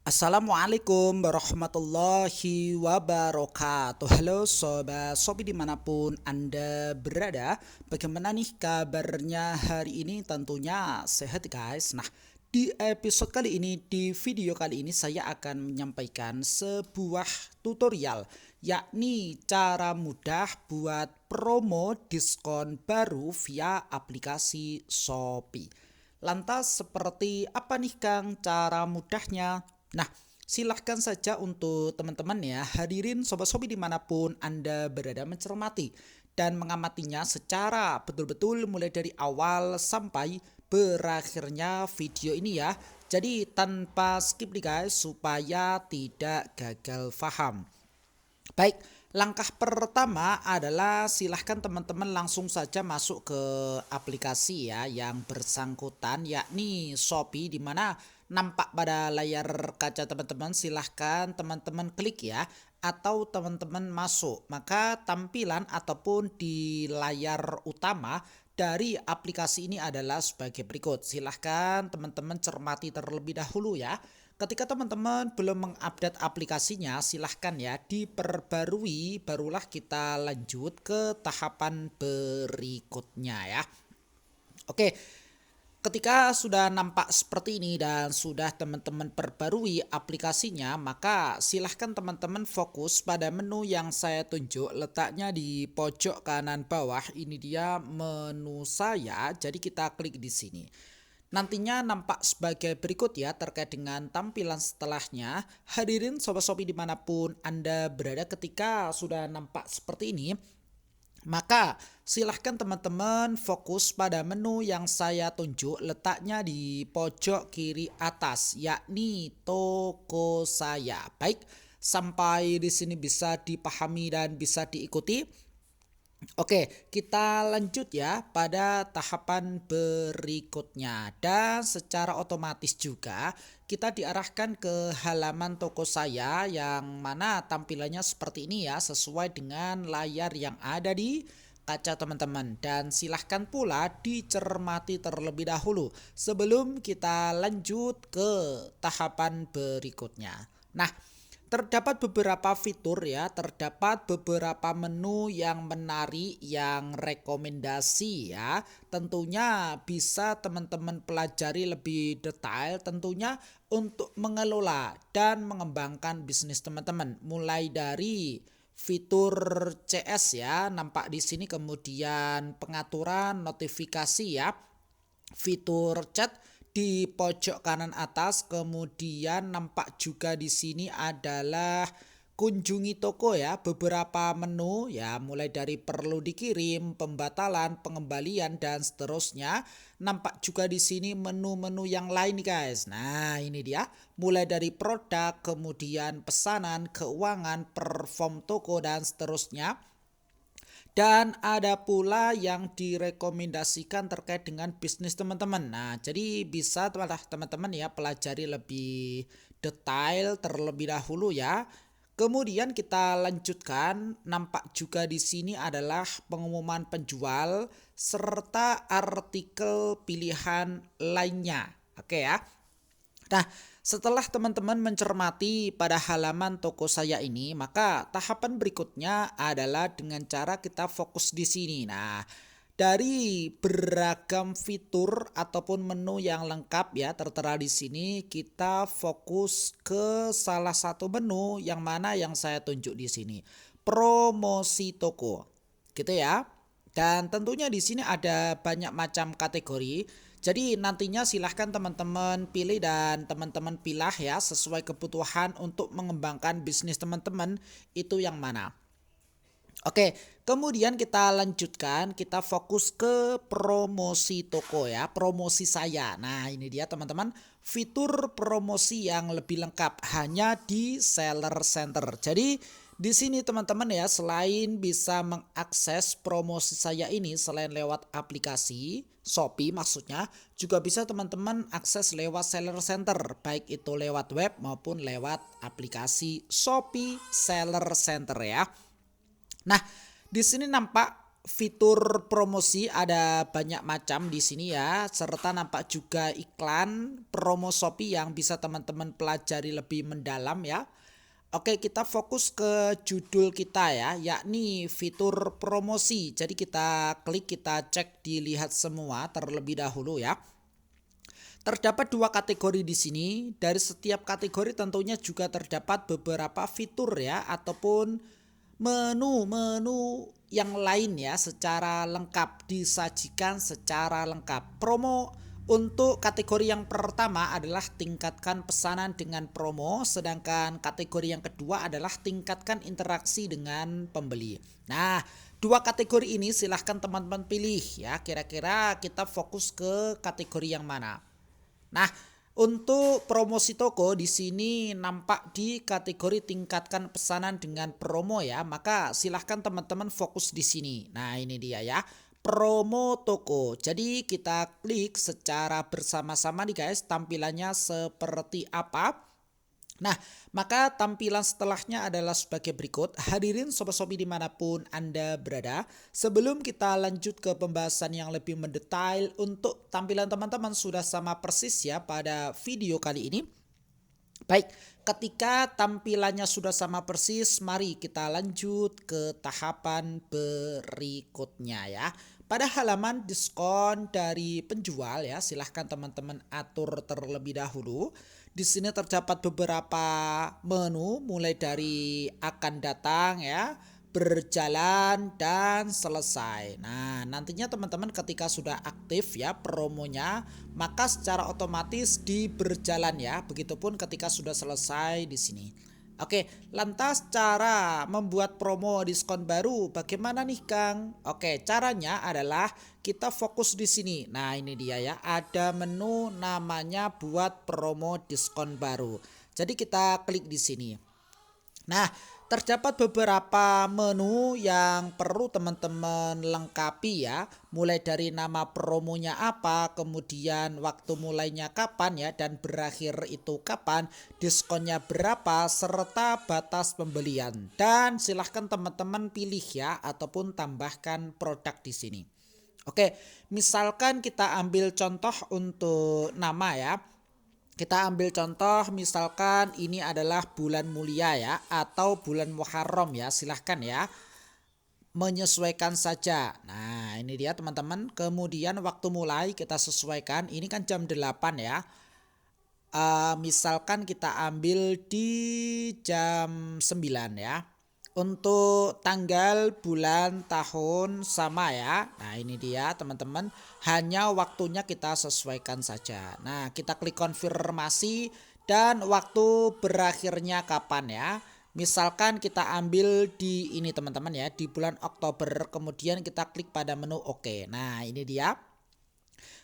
Assalamualaikum warahmatullahi wabarakatuh. Halo sobat Shopee dimanapun Anda berada. Bagaimana nih kabarnya hari ini? Tentunya sehat guys. Nah, di episode kali ini, di video kali ini saya akan menyampaikan sebuah tutorial, yakni cara mudah buat promo diskon baru via aplikasi Shopee. Lantas seperti apa nih Kang cara mudahnya? Nah, silahkan saja untuk teman-teman ya, hadirin Sobat Shopee dimanapun Anda berada mencermati dan mengamatinya secara betul-betul mulai dari awal sampai berakhirnya video ini ya. Jadi tanpa skip nih guys supaya tidak gagal paham. Baik, langkah pertama adalah silahkan teman-teman langsung saja masuk ke aplikasi ya yang bersangkutan, yakni Shopee, di mana nampak pada layar kaca teman-teman. Silahkan teman-teman klik ya, atau teman-teman masuk, maka tampilan ataupun di layar utama dari aplikasi ini adalah sebagai berikut. Silahkan teman-teman cermati terlebih dahulu ya. Ketika teman-teman belum mengupdate aplikasinya, silahkan ya diperbarui, barulah kita lanjut ke tahapan berikutnya ya. Oke, ketika sudah nampak seperti ini dan sudah teman-teman perbarui aplikasinya, maka silahkan teman-teman fokus pada menu yang saya tunjuk, letaknya di pojok kanan bawah. Ini dia menu saya, jadi kita klik di sini. Nantinya nampak sebagai berikut ya terkait dengan tampilan setelahnya. Hadirin Sobat Shopee dimanapun Anda berada, ketika sudah nampak seperti ini, maka silahkan teman-teman fokus pada menu yang saya tunjuk, letaknya di pojok kiri atas, yakni toko saya. Baik, sampai di sini bisa dipahami dan bisa diikuti. Oke, kita lanjut ya pada tahapan berikutnya, dan secara otomatis juga kita diarahkan ke halaman toko saya yang mana tampilannya seperti ini ya, sesuai dengan layar yang ada di kaca teman-teman. Dan silahkan pula dicermati terlebih dahulu sebelum kita lanjut ke tahapan berikutnya. Nah, terdapat beberapa fitur ya, terdapat beberapa menu yang menarik, yang rekomendasi ya. Tentunya bisa teman-teman pelajari lebih detail tentunya untuk mengelola dan mengembangkan bisnis teman-teman. Mulai dari fitur CS ya, nampak di sini, kemudian pengaturan notifikasi ya, fitur chat di pojok kanan atas, kemudian nampak juga di sini adalah kunjungi toko ya, beberapa menu ya, mulai dari perlu dikirim, pembatalan, pengembalian dan seterusnya. Nampak juga di sini menu-menu yang lain nih guys. Nah, ini dia, mulai dari produk, kemudian pesanan, keuangan, perform toko dan seterusnya. Dan ada pula yang direkomendasikan terkait dengan bisnis teman-teman. Nah, jadi bisa teman-teman ya pelajari lebih detail terlebih dahulu ya. Kemudian kita lanjutkan, nampak juga di sini adalah pengumuman penjual serta artikel pilihan lainnya. Oke ya. Nah, setelah teman-teman mencermati pada halaman toko saya ini, maka tahapan berikutnya adalah dengan cara kita fokus di sini. Nah, dari beragam fitur ataupun menu yang lengkap ya tertera di sini, kita fokus ke salah satu menu yang mana yang saya tunjuk di sini. Promosi toko. Gitu ya. Dan tentunya di sini ada banyak macam kategori. Jadi nantinya silahkan teman-teman pilih dan teman-teman pilah ya sesuai kebutuhan untuk mengembangkan bisnis teman-teman itu yang mana. Oke, kemudian kita lanjutkan, kita fokus ke promosi toko ya, promosi saya. Nah, ini dia teman-teman, fitur promosi yang lebih lengkap hanya di Seller Center. Jadi di sini teman-teman ya, selain bisa mengakses promosi saya ini selain lewat aplikasi Shopee maksudnya, juga bisa teman-teman akses lewat Seller Center, baik itu lewat web maupun lewat aplikasi Shopee Seller Center ya. Nah, di sini nampak fitur promosi ada banyak macam di sini ya, serta nampak juga iklan promo Shopee yang bisa teman-teman pelajari lebih mendalam ya. Oke, kita fokus ke judul kita ya, yakni fitur promosi. Jadi kita klik, kita cek, dilihat semua terlebih dahulu ya. Terdapat dua kategori di sini. Dari setiap kategori tentunya juga terdapat beberapa fitur ya, ataupun menu-menu yang lain ya, secara lengkap, disajikan secara lengkap. Promo untuk kategori yang pertama adalah tingkatkan pesanan dengan promo, sedangkan kategori yang kedua adalah tingkatkan interaksi dengan pembeli. Nah, dua kategori ini silahkan teman-teman pilih ya, kira-kira kita fokus ke kategori yang mana. Nah, untuk promosi toko di sini nampak di kategori tingkatkan pesanan dengan promo ya, maka silahkan teman-teman fokus di sini. Nah, ini dia ya, promo toko. Jadi kita klik secara bersama-sama nih guys, tampilannya seperti apa. Nah, maka tampilan setelahnya adalah sebagai berikut. Hadirin Sobat Shopee dimanapun Anda berada, sebelum kita lanjut ke pembahasan yang lebih mendetail, untuk tampilan teman-teman sudah sama persis ya pada video kali ini. Baik, ketika tampilannya sudah sama persis, mari kita lanjut ke tahapan berikutnya ya. Pada halaman diskon dari penjual ya, silahkan teman-teman atur terlebih dahulu. Di sini terdapat beberapa menu mulai dari akan datang ya, berjalan, dan selesai. Nah, nantinya teman-teman ketika sudah aktif ya promonya, maka secara otomatis di berjalan ya. Begitupun ketika sudah selesai di sini. Oke, lantas cara membuat promo diskon baru bagaimana nih Kang? Oke, caranya adalah kita fokus di sini. Nah, ini dia ya, ada menu namanya buat promo diskon baru. Jadi kita klik di sini. Nah, terdapat beberapa menu yang perlu teman-teman lengkapi ya. Mulai dari nama promonya apa, kemudian waktu mulainya kapan ya, dan berakhir itu kapan, diskonnya berapa, serta batas pembelian. Dan silahkan teman-teman pilih ya, ataupun tambahkan produk di sini. Oke, misalkan kita ambil contoh untuk nama ya. Kita ambil contoh misalkan ini adalah bulan mulia ya, atau bulan Muharram ya, silahkan ya, menyesuaikan saja. Nah, ini dia teman-teman. Kemudian waktu mulai kita sesuaikan, ini kan jam 8 ya. Misalkan kita ambil di jam 9 ya. Untuk tanggal, bulan, tahun sama ya. Nah, ini dia teman-teman. Hanya waktunya kita sesuaikan saja. Nah, kita klik konfirmasi dan waktu berakhirnya kapan ya. Misalkan kita ambil di ini teman-teman ya, di bulan Oktober, kemudian kita klik pada menu oke. Nah, ini dia.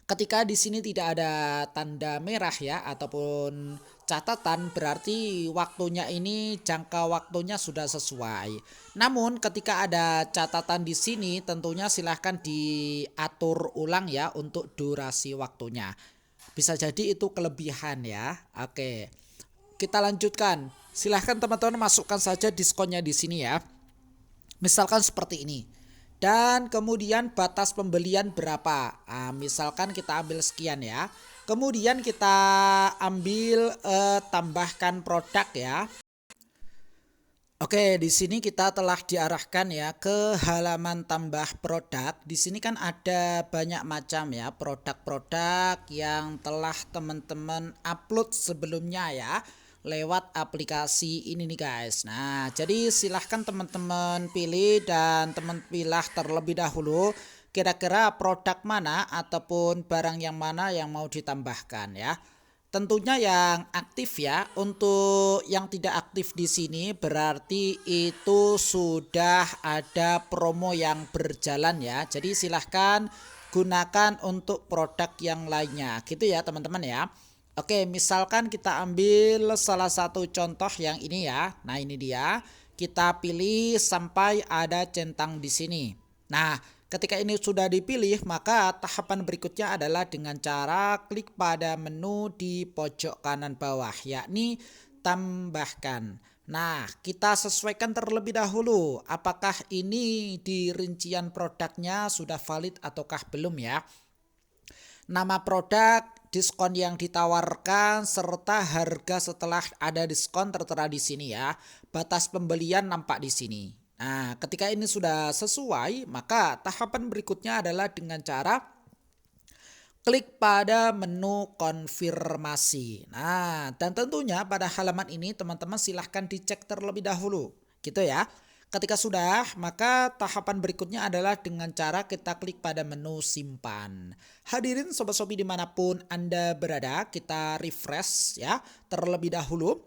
Ketika di sini tidak ada tanda merah ya, ataupun catatan, berarti waktunya ini, jangka waktunya sudah sesuai. Namun ketika ada catatan di sini, tentunya silahkan diatur ulang ya untuk durasi waktunya. Bisa jadi itu kelebihan ya. Oke, kita lanjutkan. Silahkan teman-teman masukkan saja diskonnya di sini ya. Misalkan seperti ini. Dan kemudian batas pembelian berapa? Misalkan kita ambil sekian ya. Kemudian kita ambil tambahkan produk ya. Oke, di sini kita telah diarahkan ya ke halaman tambah produk. Di sini kan ada banyak macam ya produk-produk yang telah teman-teman upload sebelumnya ya, lewat aplikasi ini nih guys. Nah, jadi silahkan teman-teman pilih dan teman pilih terlebih dahulu kira-kira produk mana ataupun barang yang mana yang mau ditambahkan ya. Tentunya yang aktif ya. Untuk yang tidak aktif di sini berarti itu sudah ada promo yang berjalan ya. Jadi silahkan gunakan untuk produk yang lainnya gitu ya teman-teman ya. Oke, misalkan kita ambil salah satu contoh yang ini ya. Nah, ini dia. Kita pilih sampai ada centang di sini. Nah, ketika ini sudah dipilih, maka tahapan berikutnya adalah dengan cara klik pada menu di pojok kanan bawah, yakni tambahkan. Nah, kita sesuaikan terlebih dahulu apakah ini di rincian produknya sudah valid ataukah belum ya. Nama produk, diskon yang ditawarkan, serta harga setelah ada diskon tertera di sini ya. Batas pembelian nampak di sini. Nah, ketika ini sudah sesuai, maka tahapan berikutnya adalah dengan cara klik pada menu konfirmasi. Nah, dan tentunya pada halaman ini teman-teman silahkan dicek terlebih dahulu. Gitu ya. Ketika sudah, maka tahapan berikutnya adalah dengan cara kita klik pada menu simpan. Hadirin sobat-sobi dimanapun Anda berada, kita refresh ya terlebih dahulu.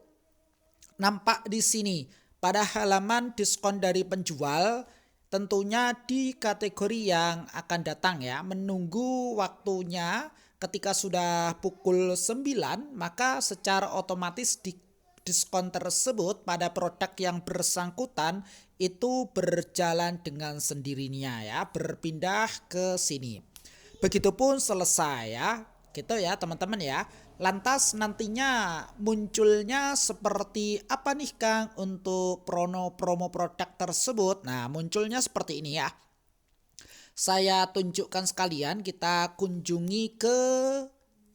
Nampak di sini pada halaman diskon dari penjual, tentunya di kategori yang akan datang ya, menunggu waktunya ketika sudah pukul 9, maka secara otomatis di diskon tersebut pada produk yang bersangkutan itu berjalan dengan sendirinya ya, berpindah ke sini. Begitupun selesai ya, gitu ya teman-teman ya. Lantas nantinya munculnya seperti apa nih Kang untuk promo produk tersebut? Nah, munculnya seperti ini ya. Saya tunjukkan sekalian, kita kunjungi ke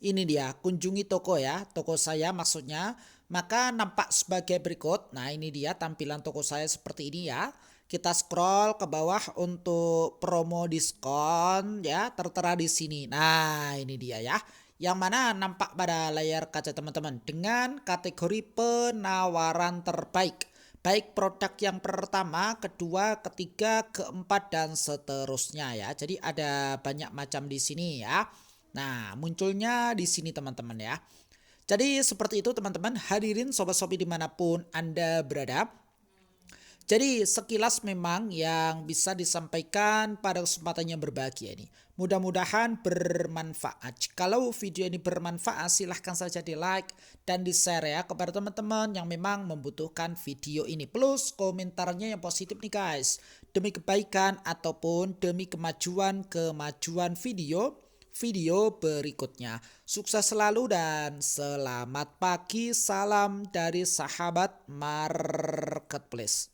ini dia, kunjungi toko ya, toko saya maksudnya. Maka nampak sebagai berikut. Nah, ini dia tampilan toko saya seperti ini ya. Kita scroll ke bawah untuk promo diskon ya, tertera di sini. Nah, ini dia ya. Yang mana nampak pada layar kaca teman-teman dengan kategori penawaran terbaik. Baik produk yang pertama, kedua, ketiga, keempat, dan seterusnya ya. Jadi ada banyak macam di sini ya. Nah, munculnya di sini teman-teman ya. Jadi seperti itu teman-teman, hadirin sobat-sobi dimanapun Anda berada. Jadi sekilas memang yang bisa disampaikan pada kesempatan yang berbahagia ini. Mudah-mudahan bermanfaat. Kalau video ini bermanfaat, silahkan saja di like dan di share ya kepada teman-teman yang memang membutuhkan video ini. Plus komentarnya yang positif nih guys. Demi kebaikan ataupun demi kemajuan video berikutnya. Sukses selalu dan selamat pagi. Salam dari sahabat marketplace.